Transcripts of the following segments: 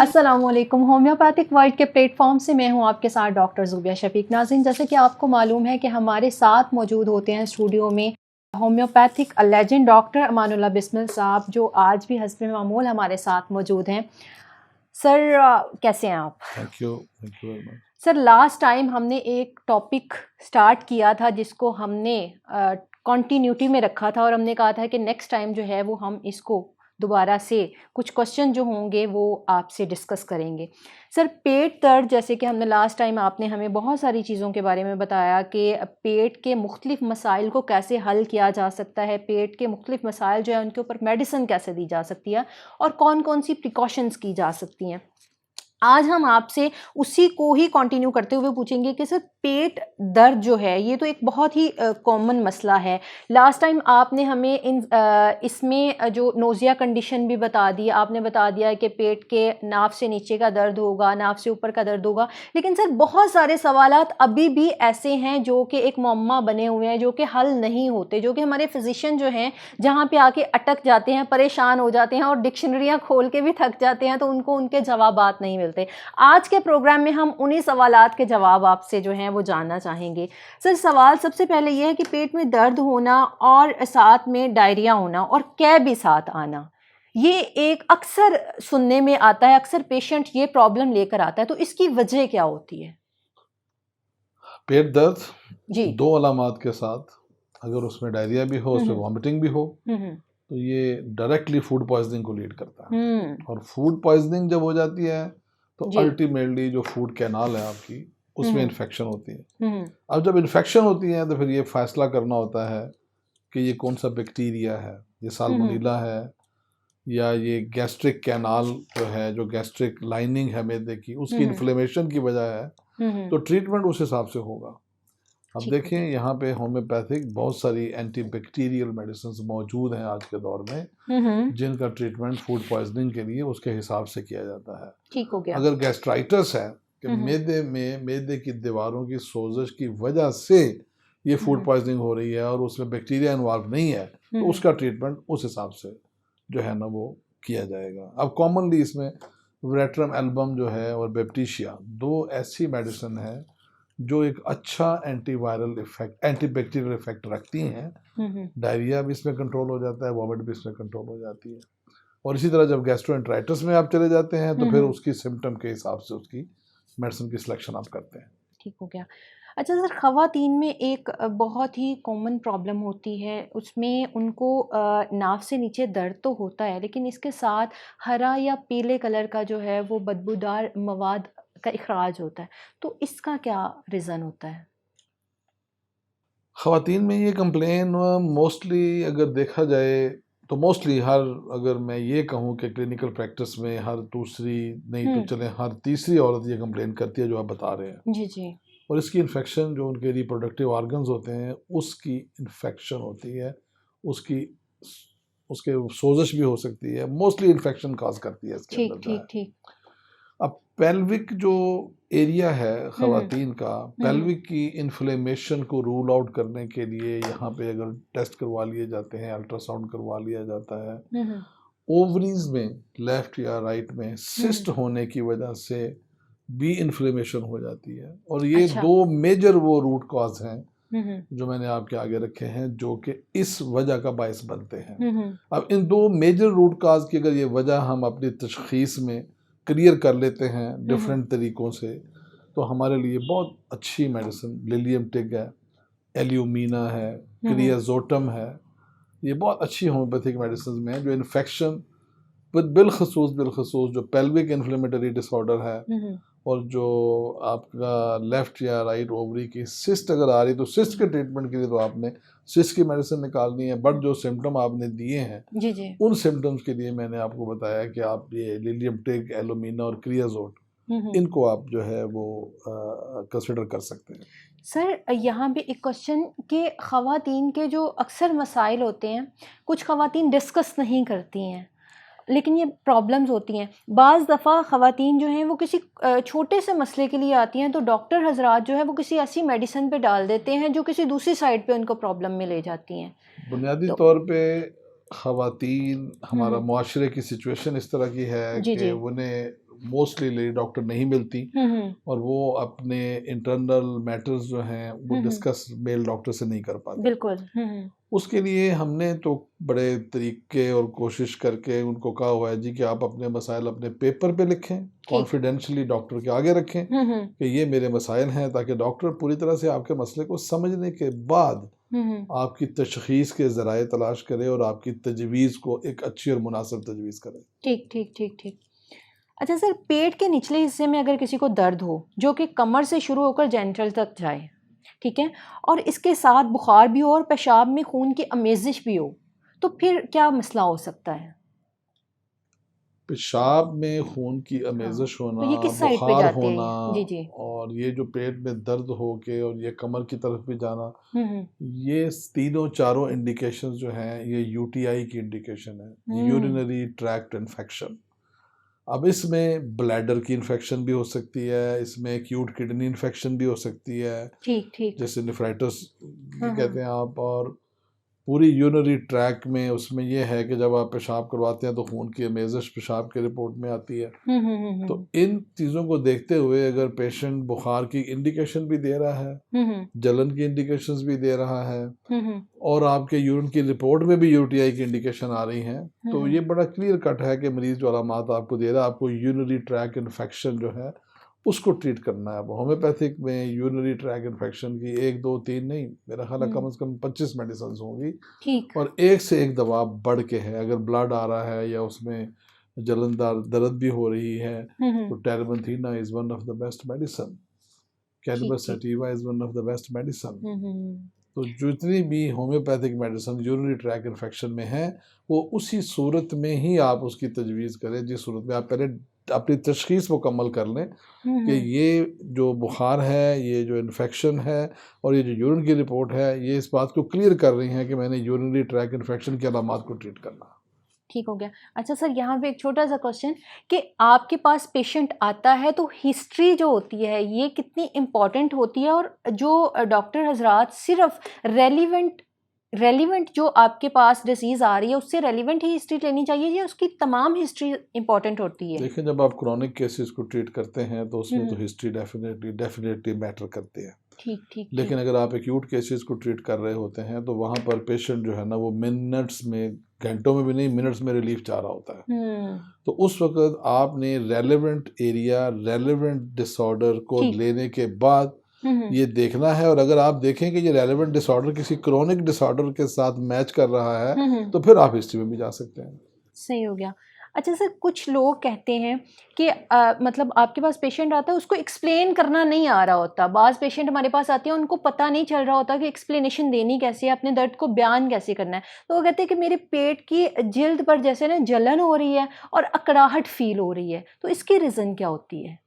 अस्सलामुअलैकुम। Homeopathic world के platform से मैं हूं आपके साथ डॉक्टर ज़ुबिया शफीक। नाज़रीन, जैसे कि आपको मालूम है कि हमारे साथ मौजूद होते हैं स्टूडियो में homeopathic legend doctor Amanullah Bismil साहब, जो आज भी हस्ब मामूल हमारे साथ मौजूद हैं। सर कैसे हैं आप? Thank you very much. Sir, last time हमने एक टॉपिक स्टार्ट किया था जिसको हमने कॉन्टीन्यूटी में रखा था और हमने कहा था कि नेक्स्ट टाइम जो है वो हम इसको दोबारा से कुछ क्वेश्चन जो होंगे वो आपसे डिस्कस करेंगे। सर, पेट दर्द, जैसे कि हमने लास्ट टाइम आपने हमें बहुत सारी चीज़ों के बारे में बताया कि पेट के मुख्तलिफ मसाइल को कैसे हल किया जा सकता है, पेट के मुख्तलिफ मसाइल जो है उनके ऊपर मेडिसिन कैसे दी जा सकती है और कौन कौन सी प्रिकॉशंस की जा सकती हैं। आज हम आपसे उसी को ही कंटिन्यू करते हुए पूछेंगे कि सर, पेट दर्द जो है ये तो एक बहुत ही कॉमन मसला है। लास्ट टाइम आपने हमें इसमें जो नोज़िया कंडीशन भी बता दी, आपने बता दिया कि पेट के नाभ से नीचे का दर्द होगा, नाभ से ऊपर का दर्द होगा। लेकिन सर, बहुत सारे सवालात अभी भी ऐसे हैं जो कि एक मुअम्मा बने हुए हैं, जो कि हल नहीं होते, जो कि हमारे फिजिशियन जो हैं जहाँ पे आके अटक जाते हैं, परेशान हो जाते हैं और डिक्शनरियाँ खोल के भी थक जाते हैं, तो उनको उनके जवाबात नहीं मिलते। आज के प्रोग्राम में हम उन्हीं सवालात के जवाब आपसे जो हैं वो जानना चाहेंगे। सर, सवाल सबसे पहले ये है कि पेट में दर्द होना और साथ में डायरिया होना और कै भी साथ आना, ये एक अक्सर सुनने में आता है, अक्सर पेशेंट ये प्रॉब्लम लेकर आता है, तो इसकी वजह क्या होती है? पेट दर्द जी। दो अलामात के साथ, अगर उसमें डायरिया भी हो, उसमें वॉमिटिंग भी हो, तो ये डायरेक्टली फूड पॉइजनिंग को लीड करता है। और फूड पॉइजनिंग जब हो जाती है तो अल्टीमेटली जो फूड कैनाल है आपकी, उसमें इन्फेक्शन होती है। अब जब इन्फेक्शन होती है तो फिर ये फैसला करना होता है कि ये कौन सा बैक्टीरिया है, ये साल्मोनेला है या ये गैस्ट्रिक कैनाल जो है, जो गैस्ट्रिक लाइनिंग है मैदे की, उसकी इन्फ्लेमेशन की वजह है। तो ट्रीटमेंट उस हिसाब से होगा। अब देखें, यहाँ पे होम्योपैथिक बहुत सारी एंटी बैक्टीरियल मेडिसिन मौजूद हैं आज के दौर में, जिनका ट्रीटमेंट फूड पॉइजनिंग के लिए उसके हिसाब से किया जाता है। ठीक हो गया। अगर गैस्ट्राइटिस है कि मैदे की दीवारों की सोजिश की वजह से ये फूड पॉइजनिंग हो रही है और उसमें बैक्टीरिया इन्वॉल्व नहीं है, तो उसका ट्रीटमेंट उस हिसाब से जो है ना वो किया जाएगा। अब कॉमनली इसमें वेरेट्रम एल्बम जो है और बेप्टिशिया, दो ऐसी मेडिसिन है जो एक अच्छा एंटीवायरल इफेक्ट, एंटीबैक्टीरियल इफेक्ट रखती हैं। डायरिया भी इसमें कंट्रोल हो जाता है, वॉमिट भी इसमें कंट्रोल हो जाती है। और इसी तरह जब गैस्ट्रोएंटराइटिस में आप चले जाते हैं तो फिर उसकी सिम्टम के हिसाब से उसकी मेडिसिन की सिलेक्शन आप करते हैं। ठीक हो गया। अच्छा सर, ख़वातीन में एक बहुत ही कॉमन प्रॉब्लम होती है, उसमें उनको नाभ से नीचे दर्द तो होता है, लेकिन इसके साथ हरा या पीले कलर का जो है वो बदबूदार मवाद का इखराज होता है, तो इसका क्या रीज़न होता है? ख़वातीन में ये कंप्लेन मोस्टली अगर देखा जाए तो मोस्टली हर, अगर मैं ये कहूँ कि क्लिनिकल प्रैक्टिस में हर दूसरी, नहीं तो चले हर तीसरी औरत ये कंप्लेन करती है जो आप बता रहे हैं। जी जी। और इसकी इन्फेक्शन जो उनके रिप्रोडक्टिव ऑर्गन्स होते हैं उसकी इन्फेक्शन होती है, उसकी उसके सोजिश भी हो सकती है, मोस्टली इन्फेक्शन काज करती है इसके ठीक अंदर जो ठीक है। ठीक। अब पेल्विक जो एरिया है ख़वातीन का, पेल्विक की इन्फ्लेमेशन को रूल आउट करने के लिए यहाँ पे अगर टेस्ट करवा लिए जाते हैं, अल्ट्रासाउंड करवा लिया जाता है, ओवरीज में लेफ्ट या राइट में सिस्ट होने की वजह से भी इन्फ्लेमेशन हो जाती है। और ये अच्छा। दो मेजर वो रूट कॉज हैं जो मैंने आपके आगे रखे हैं, जो कि इस वजह का बायस बनते हैं। अब इन दो मेजर रूट कॉज की अगर ये वजह हम अपनी तशखीस में क्लियर कर लेते हैं डिफरेंट तरीक़ों से, तो हमारे लिए बहुत अच्छी मेडिसिन लिलियम टिग है, एल्यूमिना है, क्रियाजोटम है, ये बहुत अच्छी होम्योपैथिक मेडिसिन में है जो इन्फेक्शन बिलखसूस जो पेल्विक इन्फ्लेमेटरी डिसऑर्डर है और जो आपका लेफ्ट या राइट ओवरी की सिस्ट अगर आ रही, तो सिस्ट के ट्रीटमेंट के लिए तो आपने सिस्ट की मेडिसिन निकालनी है, बट जो सिम्टम आपने दिए हैं जी जी। उन सिम्टम्स के लिए मैंने आपको बताया कि आप ये लिलियम टिग, एलुमिना और क्रियाजोट, इनको आप जो है वो कंसिडर कर सकते हैं। सर, यहाँ पे एक क्वेश्चन कि ख़वातीन के जो अक्सर मसाइल होते हैं, कुछ ख़वातीन डिस्कस नहीं करती हैं, लेकिन ये प्रॉब्लम्स होती हैं। बाज़ दफ़ा ख़वातीन जो हैं वो किसी छोटे से मसले के लिए आती हैं, तो डॉक्टर हज़रात जो है वो किसी ऐसी मेडिसिन पे डाल देते हैं जो किसी दूसरी साइड पे उनको प्रॉब्लम में ले जाती हैं। बुनियादी तो तौर पे ख़वातीन, हमारा मुआशरे की सिचुएशन इस तरह की है जी कि जी। उन्हें मोस्टली लेडी डॉक्टर नहीं मिलती और वो अपने इंटरनल मैटर्स जो हैं वो डिस्कस मेल डॉक्टर से नहीं कर पाते। बिल्कुल। उसके लिए हमने तो बड़े तरीके और कोशिश करके उनको कहा हुआ है जी कि आप अपने मसाइल अपने पेपर पे लिखें, कॉन्फिडेंशियली डॉक्टर के आगे रखें कि ये मेरे मसाइल हैं, ताकि डॉक्टर पूरी तरह से आपके मसले को समझने के बाद आपकी तशखीस के ज़राए तलाश करे और आपकी तजवीज़ को एक अच्छी और मुनासिब तजवीज़ करे। ठीक ठीक ठीक ठीक। अच्छा सर, पेट के निचले हिस्से में अगर किसी को दर्द हो जो कि कमर से शुरू होकर जेंटल तक जाए, ठीक है, और इसके साथ बुखार भी हो और पेशाब में खून की अमेजिश भी हो, तो फिर क्या मसला हो सकता है? पेशाब में खून की हाँ, अमेजिश होना, तो ये किस साइड पे बुखार जाते होना हैं? जी जी। और ये जो पेट में दर्द हो के और ये कमर की तरफ भी जाना, ये तीनों चारों इंडिकेशंस जो हैं ये यूटीआई की इंडिकेशन है, यूरिनरी ट्रैक्ट इन्फेक्शन। अब इसमें ब्लैडर की इन्फेक्शन भी हो सकती है, इसमें एक्यूट किडनी इन्फेक्शन भी हो सकती है, ठीक ठीक। जैसे नेफ्राइटिस कहते हैं आप, और पूरी यूरिनरी ट्रैक में उसमें यह है कि जब आप पेशाब करवाते हैं तो खून की अमेजिश पेशाब के रिपोर्ट में आती है। तो इन चीज़ों को देखते हुए अगर पेशेंट बुखार की इंडिकेशन भी दे रहा है, जलन की इंडिकेशंस भी दे रहा है और आपके यूरिन की रिपोर्ट में भी यूटीआई की इंडिकेशन आ रही हैं, तो ये बड़ा क्लियर कट है कि मरीज़ जो अलामात आपको दे रहा है, आपको यूरिनरी ट्रैक इन्फेक्शन जो है उसको ट्रीट करना है। होम्योपैथिक में यूरिनरी ट्रैक इन्फेक्शन की 1 2 3 नहीं, मेरा ख्याल है कम से कम 25 मेडिसिन होंगी ठीक। और एक से एक दवा बढ़ के है। अगर ब्लड आ रहा है या उसमें जलनदार दर्द भी हो रही है तो terebinthina is one of the best medicine, cannabis sativa is one of the best medicine. तो जितनी भी homeopathic medicine urinary tract infection में है वो उसी सूरत में ही आप उसकी तजवीज़ करें जिस सूरत में आप पहले अपनी तशखीस मुकम्मल कर लें कि ये जो बुखार है, ये जो इन्फेक्शन है और ये जो यूरिन की रिपोर्ट है, ये इस बात को क्लियर कर रही हैं कि मैंने यूरिनरी ट्रैक इन्फेक्शन के अलामात को ट्रीट करना। ठीक हो गया। अच्छा सर, यहाँ पे एक छोटा सा क्वेश्चन कि आपके पास पेशेंट आता है तो हिस्ट्री जो होती है ये कितनी इम्पॉर्टेंट होती है, और जो डॉक्टर हजरात सिर्फ रेलिवेंट जो आपके पास डिसीज़ आ रही है उससे रेलिवेंट ही हिस्ट्री लेनी चाहिए या उसकी तमाम हिस्ट्री इम्पॉर्टेंट होती है? देखिए, जब आप क्रॉनिक केसेस को ट्रीट करते हैं तो उसमें तो हिस्ट्री डेफिनेटली मैटर करती है। ठीक ठीक। लेकिन अगर आप एक्यूट केसेस को ट्रीट कर रहे होते हैं तो वहाँ पर पेशेंट जो है ना वो मिनट्स में, घंटों में भी नहीं, मिनट्स में रिलीफ चाह रहा होता है। तो उस वक्त आपने रेलेवेंट एरिया, रेलेवेंट डिसऑर्डर को लेने के बाद ये देखना है, और अगर आप देखें कि ये रेलेवेंट डिसऑर्डर किसी क्रोनिक डिसऑर्डर के साथ मैच कर रहा है तो फिर आप हिस्ट्री में भी जा सकते हैं। सही हो गया। अच्छा सर, कुछ लोग कहते हैं कि मतलब आपके पास पेशेंट आता है उसको एक्सप्लेन करना नहीं आ रहा होता। बाज़ पेशेंट हमारे पास आते हैं उनको पता नहीं चल रहा होता कि एक्सप्लेनेशन देनी कैसे है, अपने दर्द को बयान कैसे करना है। तो वो कहते हैं कि मेरे पेट की जिल्द पर जैसे ना जलन हो रही है और अकड़ाहट फील हो रही है, तो इसकी रीज़न क्या होती है?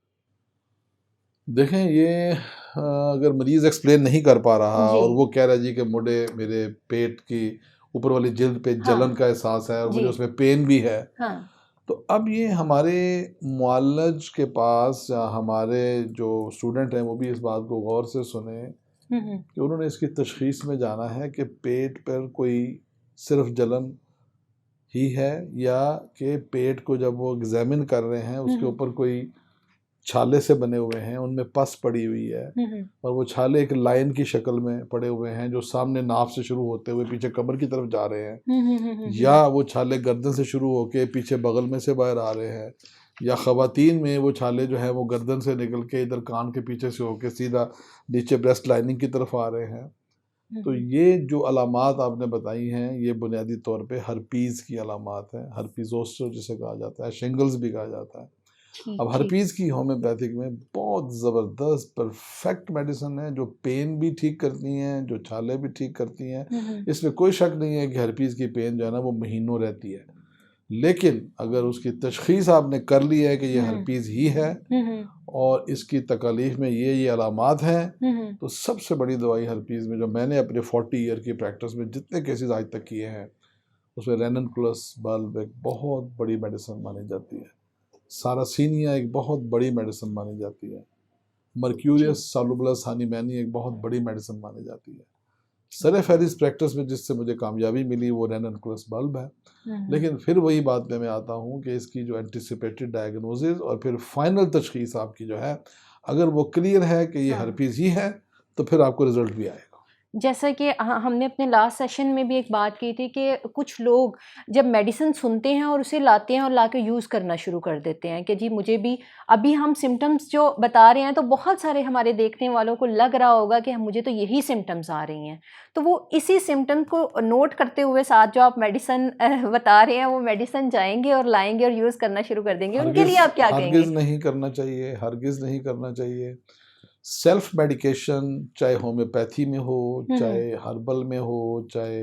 देखें, ये अगर मरीज़ एक्सप्लेन नहीं कर पा रहा और वो कह रहा है जी कि मुझे मेरे पेट की ऊपर वाली जिल्द पे जलन का एहसास है और मुझे उसमें पेन भी है, तो अब ये हमारे मुआल्लिज के पास या हमारे जो स्टूडेंट हैं वो भी इस बात को गौर से सुने कि उन्होंने इसकी तशखीस में जाना है कि पेट पर कोई सिर्फ जलन ही है या कि पेट को जब वो एग्जामिन कर रहे हैं उसके ऊपर कोई छाले से बने हुए हैं, उनमें पस पड़ी हुई है और वो छाले एक लाइन की शक्ल में पड़े हुए हैं जो सामने नाभ से शुरू होते हुए पीछे कमर की तरफ जा रहे हैं, या वो छाले गर्दन से शुरू होके पीछे बगल में से बाहर आ रहे हैं, या ख़वातीन में वो छाले जो है वो गर्दन से निकल के इधर कान के पीछे से होके सीधा नीचे ब्रेस्ट लाइनिंग की तरफ आ रहे हैं। तो ये जो अलामात आपने बताई हैं ये बुनियादी तौर पे हर्पीज़ की अलामात हैं। हर्पीज़ जोस्टर जिसे कहा जाता है, शिंगल्स भी कहा जाता है। अब हर्पीज़ की होम्योपैथिक में बहुत ज़बरदस्त परफेक्ट मेडिसिन है जो पेन भी ठीक करती हैं, जो छाले भी ठीक करती हैं। इसमें कोई शक नहीं है कि हर्पीज़ की पेन जो है ना वो महीनों रहती है, लेकिन अगर उसकी तशखीस आपने कर ली है कि ये हर्पीज़ ही है और इसकी तकालीफ में ये अलामात हैं, तो सबसे बड़ी दवाई हर्पीज़ में जो मैंने अपने 40 ईयर की प्रैक्टिस में जितने केसेस आज तक किए हैं उसमें रेननकुलस बल्ब एक बहुत बड़ी मेडिसिन मानी जाती है। सारासीनिया एक बहुत बड़ी मेडिसिन मानी जाती है। मर्क्यूरियस सॉल्युबलस हनीमैनी एक बहुत बड़ी मेडिसिन मानी जाती है। सर फहरिस्त प्रैक्टिस में जिससे मुझे कामयाबी मिली वो रेनन-क्लस बल्ब है। लेकिन फिर वही बात में मैं आता हूँ कि इसकी जो एंटिसिपेटेड डायग्नोसिस और फिर फाइनल तशखीस आपकी जो है, अगर वो क्लियर है कि ये हर्पीज़ ही है, तो फिर आपको रिजल्ट भी आएगा। जैसा कि हमने अपने लास्ट सेशन में भी एक बात की थी कि कुछ लोग जब मेडिसिन सुनते हैं और उसे लाते हैं और लाके यूज़ करना शुरू कर देते हैं कि जी मुझे भी अभी हम सिम्टम्स जो बता रहे हैं तो बहुत सारे हमारे देखने वालों को लग रहा होगा कि मुझे तो यही सिम्टम्स आ रही हैं, तो वो इसी सिम्टम को नोट करते हुए साथ जो आप मेडिसिन बता रहे हैं वो मेडिसिन जाएंगे और लाएंगे और यूज़ करना शुरू कर देंगे, उनके लिए आप क्या कहेंगे? हरगिज़ नहीं करना चाहिए, हरगिज़ नहीं करना चाहिए। सेल्फ मेडिकेशन चाहे होम्योपैथी में हो, चाहे हर्बल में हो, चाहे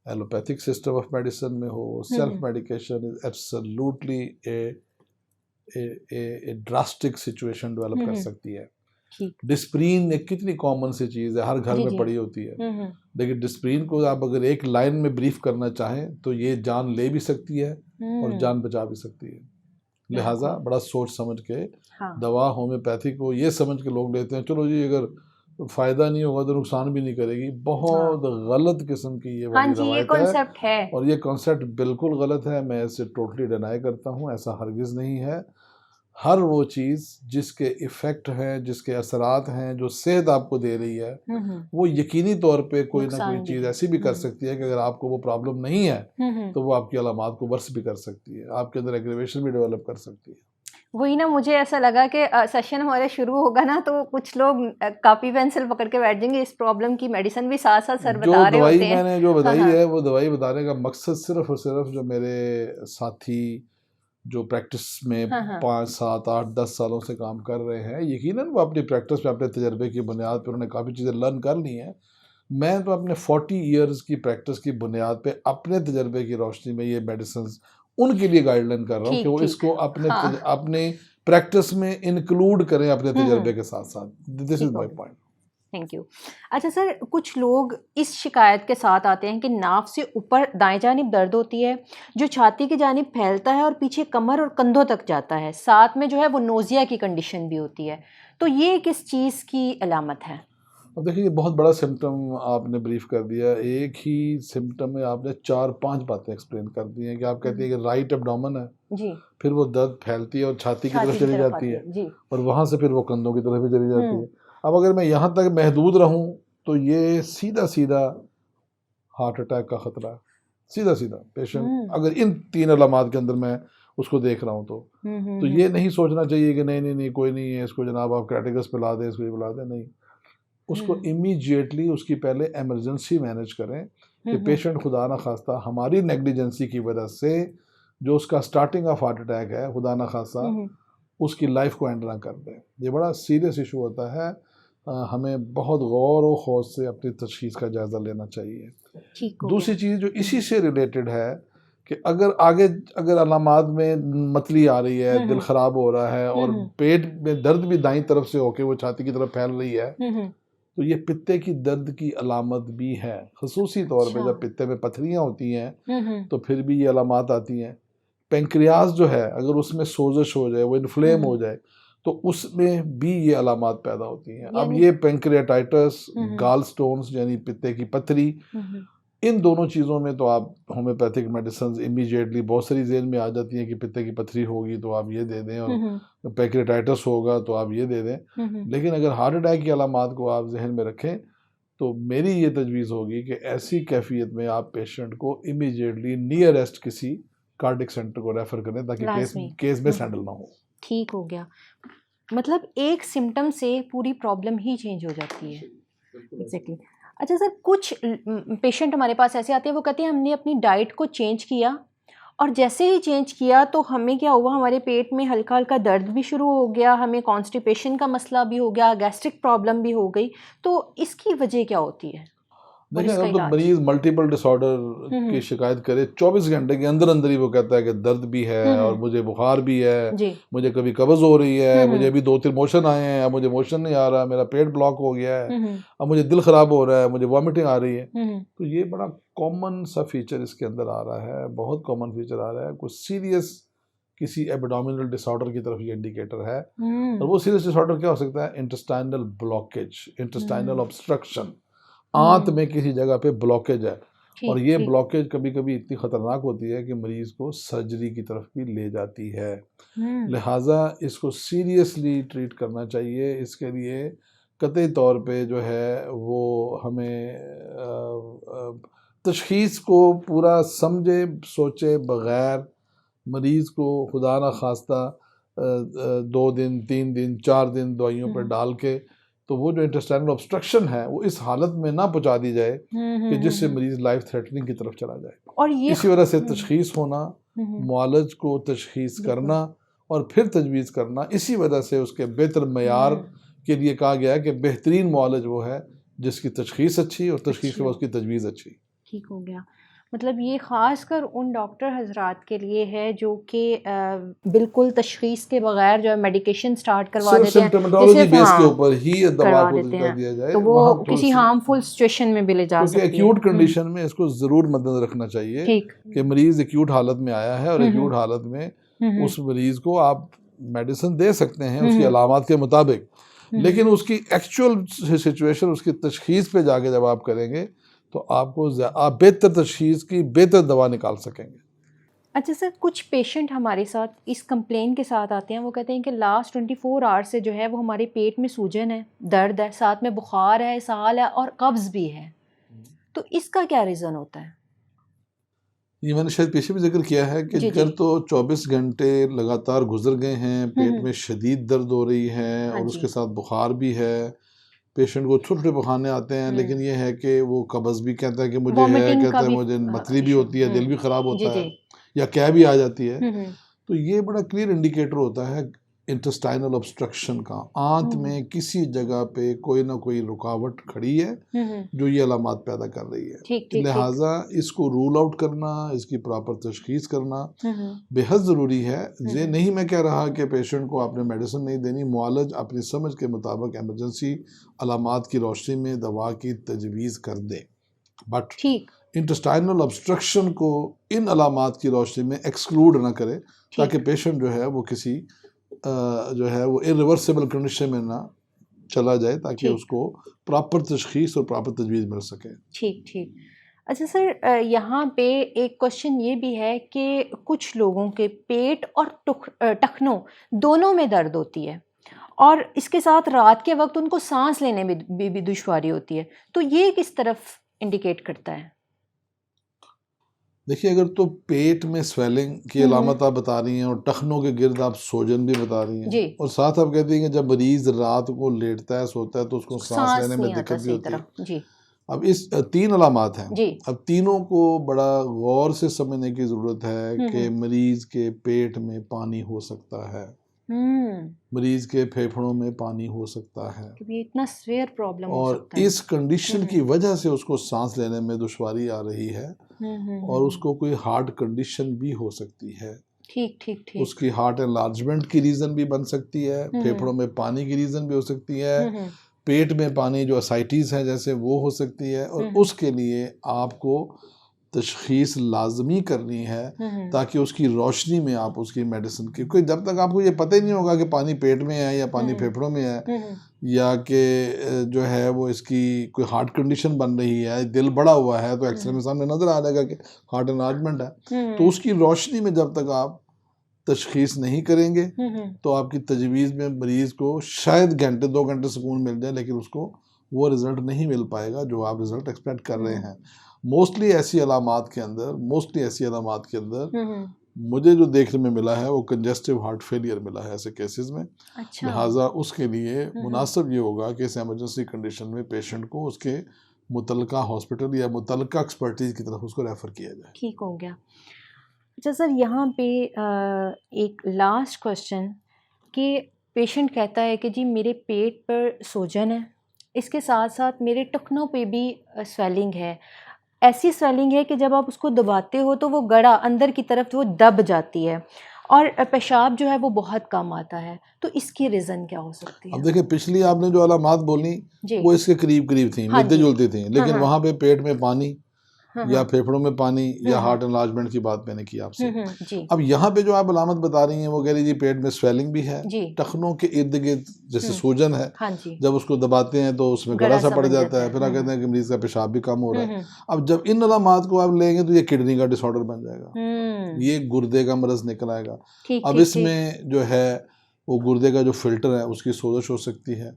एलोपैथिक सिस्टम ऑफ मेडिसिन में हो, self medication is absolutely A drastic situation develop कर सकती है। डिस्प्रीन एक कितनी कॉमन सी चीज़ है, हर घर में पड़ी होती है, लेकिन डिस्प्रीन को आप अगर एक लाइन में ब्रीफ करना चाहें तो ये जान ले भी सकती है और जान बचा भी सकती है। लिहाजा बड़ा सोच समझ के दवा होम्योपैथी को ये समझ के लोग लेते हैं, चलो जी अगर फ़ायदा नहीं होगा तो नुकसान भी नहीं करेगी। बहुत गलत किस्म की ये वाली रवायत है और ये कॉन्सेप्ट बिल्कुल गलत है। मैं इसे टोटली डिनाई करता हूँ, ऐसा हरगिज़ नहीं है। हर वो चीज़ जिसके इफ़ेक्ट हैं, जिसके असरात हैं, जो सेहत आपको दे रही है, वो यकीनी तौर पे कोई ना कोई चीज़ ऐसी भी कर सकती है कि अगर आपको वो प्रॉब्लम नहीं है तो वो आपकी अलामात को वर्स भी कर सकती है, आपके अंदर एग्रीवेशन भी डेवलप कर सकती है। वही ना, मुझे ऐसा लगा कि सेशन हमारे शुरू होगा ना तो कुछ लोग कॉपी पेंसिल पकड़ के बैठ जाएंगे, इस प्रॉब्लम की मेडिसिन भी साथ साथ सर बता रहे होते हैं। मैंने जो बताई है वो दवाई बताने का मकसद सिर्फ और सिर्फ जो मेरे साथी जो प्रैक्टिस में 5, 7, 8, 10 सालों से काम कर रहे हैं, यकीनन वो अपनी प्रैक्टिस में अपने तजर्बे की बुनियाद पर उन्होंने काफ़ी चीज़ें लर्न कर ली हैं। मैं तो अपने 40 इयर्स की प्रैक्टिस की बुनियाद पे अपने तजर्बे की रोशनी में ये मेडिसिन उनके लिए गाइडलाइन कर रहा हूँ कि वो इसको अपने प्रैक्टिस में इंक्लूड करें अपने तजर्बे के साथ साथ। This is my point. Thank you. अच्छा सर, कुछ लोग इस शिकायत के साथ आते हैं कि नाफ से ऊपर दाएं जानिब दर्द होती है, जो छाती की जानिब फैलता है और पीछे कमर और कंधों तक जाता है, साथ में जो है वो नोज़िया की कंडीशन भी होती है, तो ये किस चीज़ की अलामत है? अब देखिए, ये बहुत बड़ा सिम्टम आपने ब्रीफ कर दिया। एक ही सिम्टम में आपने 4-5 बातें एक्सप्लेन कर दी हैं कि आप कहती हैं कि राइट एब्डोमेन है जी, फिर वो दर्द फैलती है और छाती की तरफ चली जाती है जी, और वहाँ से फिर वो कंधों की तरफ भी चली जाती है। अब अगर मैं यहाँ तक महदूद रहूँ तो ये सीधा सीधा हार्ट अटैक का ख़तरा है, सीधा सीधा पेशेंट अगर इन 3 अलामात के अंदर मैं उसको देख रहा हूँ तो ये नहीं सोचना चाहिए कि नहीं नहीं नहीं कोई नहीं है, इसको जनाब आप कैटेगस पिला दें, इसको पिला दें, नहीं। उसको इमीडिएटली उसकी पहले एमरजेंसी मैनेज करें कि पेशेंट खुदा ना खास्ता हमारी नेग्लिजेंसी की वजह से जो उसका स्टार्टिंग ऑफ हार्ट अटैक है, खुदा ना खास्ता उसकी लाइफ को एंड ना कर दें। ये बड़ा सीरियस इशू होता है। हमें बहुत गौर और खौफ से अपनी तशखीस का जायज़ा लेना चाहिए। दूसरी चीज़ जो इसी से रिलेटेड है कि अगर अलामात में मतली आ रही है, दिल ख़राब हो रहा है और पेट में दर्द भी दाईं तरफ से होके वो छाती की तरफ फैल रही है, तो ये पित्ते की दर्द की अलामत भी है। ख़ुसूसी तौर पे जब पित्ते में पथरियाँ होती हैं तो फिर भी ये अलामात आती हैं। पेंक्रियाज जो है अगर उसमें सोजश हो जाए, वो इन्फ्लेम हो जाए, तो उसमें भी ये अलामात पैदा होती हैं। अब ये पेंक्रियाटाइटिस, गाल स्टोन्स यानी पित्ते की पथरी, इन दोनों चीज़ों में तो आप होम्योपैथिक मेडिसिन इमीडिएटली बहुत सारी जेल में आ जाती हैं कि पित्ते की पथरी होगी तो आप ये दे दें और पेंक्रियाटाइटिस होगा तो आप ये दे दें। लेकिन अगर हार्ट अटैक की अलामात को आप जहन में रखें तो मेरी ये तजवीज़ होगी कि ऐसी कैफियत में आप पेशेंट को इमीडिएटली नियरेस्ट किसी कार्डिक सेंटर को रेफ़र करें ताकि केस में सैंडल ना हो। ठीक हो गया, मतलब एक सिम्टम से पूरी प्रॉब्लम ही चेंज हो जाती है। एग्जैक्टली। अच्छा सर, कुछ पेशेंट हमारे पास ऐसे आते हैं, वो कहते हैं हमने अपनी डाइट को चेंज किया और जैसे ही चेंज किया तो हमें क्या हुआ, हमारे पेट में हल्का हल्का दर्द भी शुरू हो गया, हमें कॉन्स्टिपेशन का मसला भी हो गया, गैस्ट्रिक प्रॉब्लम भी हो गई, तो इसकी वजह क्या होती है? देखिए, अगर तो मरीज मल्टीपल डिसऑर्डर की शिकायत करे 24 घंटे के अंदर अंदर ही वो कहता है कि दर्द भी है और मुझे बुखार भी है, मुझे कभी कब्ज हो रही है, मुझे अभी 2-3 मोशन आए हैं, अब मुझे मोशन नहीं आ रहा, मेरा पेट ब्लॉक हो गया है, अब मुझे दिल ख़राब हो रहा है, मुझे वॉमिटिंग आ रही है। तो ये बड़ा कॉमन सा फीचर इसके अंदर आ रहा है, बहुत कॉमन फीचर आ रहा है। कुछ सीरियस किसी एब्डोमिनल डिसऑर्डर की तरफ ये इंडिकेटर है। और वो सीरियस डिसऑर्डर क्या हो सकता है? इंटेस्टाइनल ब्लॉकेज, इंटेस्टाइनल ऑब्स्ट्रक्शन, आंत में किसी जगह पे ब्लॉकेज है, और ये ठीक। ब्लॉकेज कभी कभी इतनी ख़तरनाक होती है कि मरीज़ को सर्जरी की तरफ भी ले जाती है। लिहाजा इसको सीरियसली ट्रीट करना चाहिए। इसके लिए कतई तौर पे जो है वो हमें तशख़ीस को पूरा समझे सोचे बग़ैर मरीज़ को खुदा न खास्ता 2 दिन 3 दिन 4 दिन दवाइयों पर डाल के, तो वो जो इंटेस्टाइनल ऑब्स्ट्रक्शन है वो इस हालत में ना पहुंचा दी जाए कि जिससे मरीज़ लाइफ थ्रेटनिंग की तरफ चला जाए। और ये इसी वजह से तशख़ीस होना, मुआलज को तशख़ीस करना और फिर तजवीज़ करना, इसी वजह से उसके बेहतर मयार के लिए कहा गया है कि बेहतरीन मुआलज वो है जिसकी तशख़ीस अच्छी और तशख़ीस के बाद उसकी तजवीज़ अच्छी। ठीक हो गया। मतलब ये ख़ास कर उन डॉक्टर हज़रात के लिए है जो कि बिल्कुल तशख़ीस के बगैर जो है मेडिकेशन स्टार्ट करवा देते हैं, सिम्पटोलॉजी बेस के ऊपर ही दवा को दिया जाए, तो वो किसी हार्मफुल सिचुएशन में भी ले जा सकती है। क्योंकि एक्यूट कंडीशन में इसको ज़रूर मद्देनज़र रखना चाहिए कि मरीज़ एक्यूट हालत में आया है और एक्यूट हालत में उस मरीज़ को आप मेडिसिन दे सकते हैं उसकी अलामात के मुताबिक, लेकिन उसकी एक्चुअल सिचुएशन, उसकी तशख़ीस पे जाके जब आप करेंगे तो आपको आप बेहतर तशख़ीस की बेहतर दवा निकाल सकेंगे। अच्छा सर, कुछ पेशेंट हमारे साथ इस कंप्लेन के साथ आते हैं, वो कहते हैं कि लास्ट 24 आवर्स से जो है वो हमारे पेट में सूजन है, दर्द है, साथ में बुखार है, इसहाल है और कब्ज़ भी है, तो इसका क्या रीज़न होता है? ये मैंने शायद पीछे भी जिक्र किया है कि अगर तो 24 घंटे लगातार गुजर गए हैं, पेट में शदीद दर्द हो रही है और उसके साथ बुखार भी है, पेशेंट को छोटे छोटे बहाने आते हैं, लेकिन ये है कि वो कब्ज़ भी कहता है कि मुझे है, कहता है मुझे मतली भी होती है, दिल भी ख़राब होता है या क्या भी आ जाती है, तो ये बड़ा क्लियर इंडिकेटर होता है इंटेस्टाइनल ऑब्स्ट्रक्शन का। आंत में किसी जगह पे कोई ना कोई रुकावट खड़ी है जो ये अलामात पैदा कर रही है। लिहाजा इसको रूल आउट करना, इसकी प्रॉपर तशख़ीस करना बेहद ज़रूरी है। ये नहीं मैं कह रहा कि पेशेंट को आपने मेडिसिन नहीं देनी, मुआलज अपनी समझ के मुताबिक एमरजेंसी अलामात की रोशनी में दवा की तजवीज़ कर दे, बट इंटेस्टाइनल ऑब्स्ट्रक्शन को इन अलामात की रोशनी में एक्सक्लूड ना करे ताकि पेशेंट जो है वो किसी जो है वो इरिवर्सिबल कंडीशन में ना चला जाए, ताकि उसको प्रॉपर तशख़ीस और प्रॉपर तजवीज़ मिल सके। ठीक। अच्छा सर, यहाँ पे एक क्वेश्चन ये भी है कि कुछ लोगों के पेट और टखनों दोनों में दर्द होती है और इसके साथ रात के वक्त उनको सांस लेने में भी दुश्वारी होती है, तो ये किस तरफ इंडिकेट करता है? देखिए, अगर तो पेट में स्वेलिंग की अलामत आप बता रही हैं और टखनों के गिर्द आप सोजन भी बता रही हैं और साथ आप कहती हैं कि जब मरीज रात को लेटता है, सोता है, तो उसको सांस लेने में दिक्कत भी होती है। अब इस 3 अलामत हैं, अब तीनों को बड़ा गौर से समझने की ज़रूरत है कि मरीज के पेट में पानी हो सकता है, मरीज के फेफड़ों में पानी हो सकता है, इतना सीवियर प्रॉब्लम हो और सकता है। इस कंडीशन की वजह से उसको सांस लेने में दुश्वारी आ रही है और उसको कोई हार्ट कंडीशन भी हो सकती है। ठीक। उसकी हार्ट एनलार्जमेंट की रीज़न भी बन सकती है, फेफड़ों में पानी की रीज़न भी हो सकती है, पेट में पानी जो असाइटिस है जैसे वो हो सकती है, और उसके लिए आपको तशख़ीस लाजमी करनी है ताकि उसकी रोशनी में आप उसकी मेडिसिन की, क्योंकि जब तक आपको ये पता ही नहीं होगा कि पानी पेट में है या पानी फेफड़ों में है या कि जो है वो इसकी कोई हार्ट कंडीशन बन रही है, दिल बड़ा हुआ है, तो एक्सरे में सामने नज़र आ जाएगा कि हार्ट एनलार्जमेंट है, तो उसकी रोशनी में जब तक आप तशख़ीस नहीं करेंगे तो आपकी तजवीज़ में मरीज़ को शायद घंटे 2 घंटे सुकून मिल जाए, लेकिन उसको वो रिज़ल्ट नहीं मिल पाएगा जो आप रिज़ल्ट एक्सपेक्ट कर रहे हैं। मोस्टली ऐसी अलामात के अंदर मुझे जो देखने में मिला है वो कंजेस्टिव हार्ट फेलियर मिला है ऐसे केसेस में। लिहाजा उसके लिए मुनासिब ये होगा कि इस एमरजेंसी कंडीशन में पेशेंट को उसके मुतलका हॉस्पिटल या मुतलका एक्सपर्टीज़ की तरफ उसको रेफ़र किया जाए। ठीक हो गया। अच्छा सर, यहाँ पे एक लास्ट क्वेश्चन कि पेशेंट कहता है कि जी मेरे पेट पर सूजन है, इसके साथ साथ मेरे टखनों पे भी स्वेलिंग है, ऐसी स्वेलिंग है कि जब आप उसको दबाते हो तो वो गड़ा अंदर की तरफ वो दब जाती है और पेशाब जो है वो बहुत कम आता है, तो इसकी रीज़न क्या हो सकती है? अब देखिए, पिछली आपने जो अलामात बोली वो इसके करीब करीब थी, मिलती जुलती थी, लेकिन वहाँ पे पेट में पानी या फेफड़ों में पानी या हार्ट एनलार्जमेंट की बात मैंने की आपसे। जी अब यहाँ पे जो आप अलामत बता रही हैं वो कह रही जी पेट में स्वेलिंग भी है, जी टखनों के इर्द गिर्द जैसे सूजन है, हाँ जी जब उसको दबाते हैं तो उसमें गला सा पड़ जाता है, फिर आप कहते हैं कि मरीज का पेशाब भी कम हो रहा है। अब जब इन अलामात को आप लेंगे तो ये किडनी का डिसऑर्डर बन जाएगा, ये गुर्दे का मरज निकल आएगा। अब इसमें जो है वो गुर्दे का जो फिल्टर है उसकी सोजश हो सकती है,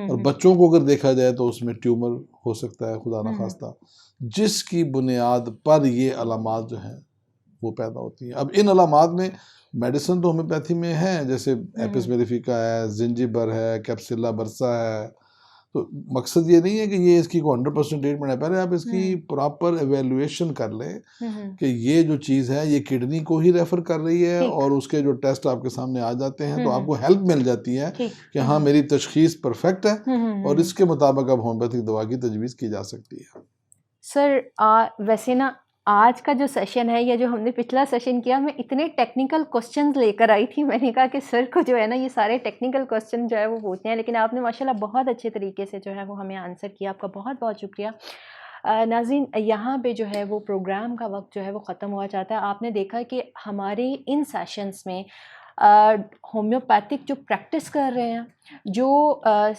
और बच्चों को अगर देखा जाए तो उसमें ट्यूमर हो सकता है, खुदा ना खास्ता, जिसकी बुनियाद पर ये अलामात जो हैं वो पैदा होती हैं। अब इन अलामात में मेडिसिन तो होम्योपैथी में है, जैसे एपिस मेलिफिका है, जिंजिबर है, कैप्सिला बर्सा है। तो मकसद ये नहीं है कि ये इसकी को 100% ट्रीटमेंट है, पहले आप इसकी प्रॉपर एवेल्युएशन कर लें कि ये जो चीज़ है ये किडनी को ही रेफर कर रही है, और उसके जो टेस्ट आपके सामने आ जाते हैं तो आपको हेल्प मिल जाती है कि हाँ मेरी तशखीस परफेक्ट है और इसके मुताबिक अब होम्योपैथिक दवा की तजवीज़ की जा सकती है। सर वैसे ना आज का जो सेशन है या जो हमने पिछला सेशन किया, मैं इतने टेक्निकल क्वेश्चंस लेकर आई थी, मैंने कहा कि सर को जो है ना ये सारे टेक्निकल क्वेश्चन जो है वो पूछने हैं, लेकिन आपने माशाल्लाह बहुत अच्छे तरीके से जो है वो हमें आंसर किया। आपका बहुत बहुत शुक्रिया। नाज़रीन, यहाँ पे जो है वो प्रोग्राम का वक्त जो है वो ख़त्म हुआ चाहता है। आपने देखा कि हमारे इन सेशंस में होम्योपैथिक जो प्रैक्टिस कर रहे हैं, जो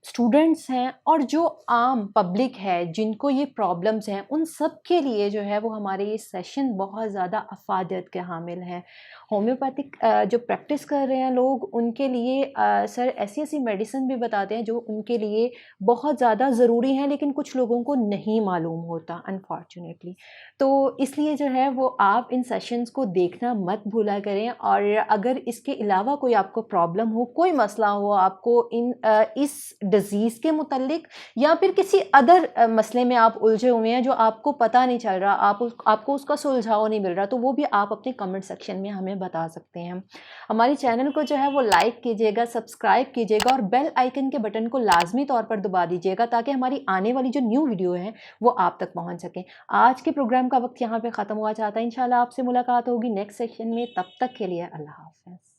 स्टूडेंट्स हैं और जो आम पब्लिक है जिनको ये प्रॉब्लम्स हैं, उन सब के लिए जो है वो हमारे ये सेशन बहुत ज़्यादा अफादियत के हामिल हैं। होम्योपैथिक जो प्रैक्टिस कर रहे हैं लोग, उनके लिए सर ऐसी ऐसी मेडिसिन भी बताते हैं जो उनके लिए बहुत ज़्यादा ज़रूरी हैं, लेकिन कुछ लोगों को नहीं मालूम होता अनफॉर्चुनेटली। तो इसलिए जो है वो आप इन सेशंस को देखना मत भूला करें, और अगर इसके अलावा कोई आपको प्रॉब्लम हो, कोई मसला हो आपको इस डिज़ीज़ के मुतल्लिक, या फिर किसी अदर मसले में आप उलझे हुए हैं जो आपको पता नहीं चल रहा, आपको उसका सुलझाव नहीं मिल रहा, तो वो भी आप अपने कमेंट सेक्शन में हमें बता सकते हैं। हमारे चैनल को जो है वो लाइक कीजिएगा, सब्सक्राइब कीजिएगा और बेल आइकन के बटन को लाजमी तौर पर दबा दीजिएगा ताकि हमारी आने वाली जो न्यू वीडियो है वो आप तक पहुँच सकें। आज के प्रोग्राम का वक्त यहाँ पर ख़त्म हुआ चाहता है। इंशाल्लाह आपसे मुलाकात होगी नेक्स्ट सेशन में, तब तक के लिए अल्लाह हाफ़िज़।